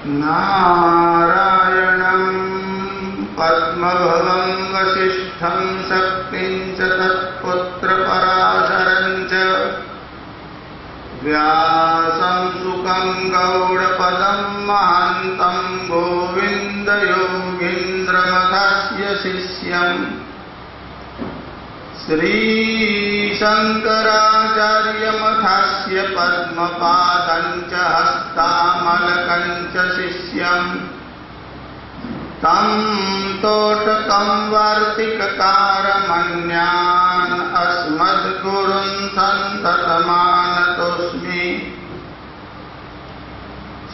नारायणं पद्मभवं वसिष्ठं शक्तिं च तत्पुत्रपराशरं च व्यासं शुकं गौडपदं महान्तं गोविन्दयोगीन्द्रमथस्य शिष्यम् श्रीशङ्कराचार्यमथस्य पद्मपादं च हस्तामलकं च शिष्यम् तं तोषकं वार्तिककारमन्यान् अस्मद्गुरुन् सन्ततमानतोऽस्मि।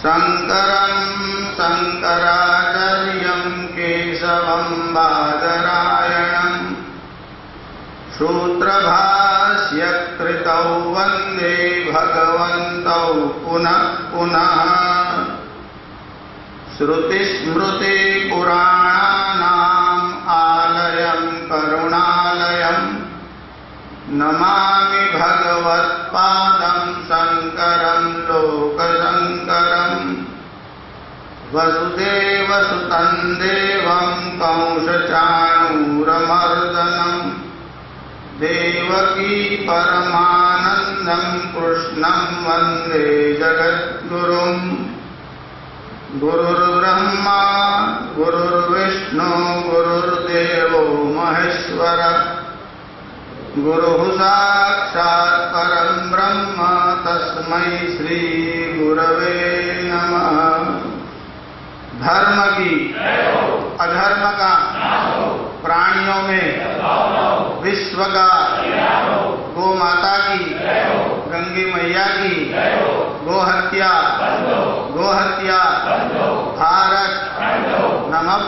शङ्करं शङ्कराचार्यं केशवं बादरायणम् सूत्रभाष्यकृतौ वन्दे भगवन्तौ पुनः पुनः। श्रुतिस्मृतिपुराणानाम् आलयं करुणालयं नमामि भगवत्पादं शङ्करं लोकशङ्करम्। वसुदेवसुतं देवं कंसचाणूरमर्दनम् देवकी परमानन्दं कृष्णं वन्दे जगद्गुरुम्। गुरुर्ब्रह्मा गुरुर्विष्णु गुरुर्देवो महेश्वर गुरुः साक्षात् परं ब्रह्म तस्मै श्री गुरवे नमः। धर्म की अधर्म का प्राणियों में विश्व का गो माता की गंगे मैया की गोहत्या भारत नमः।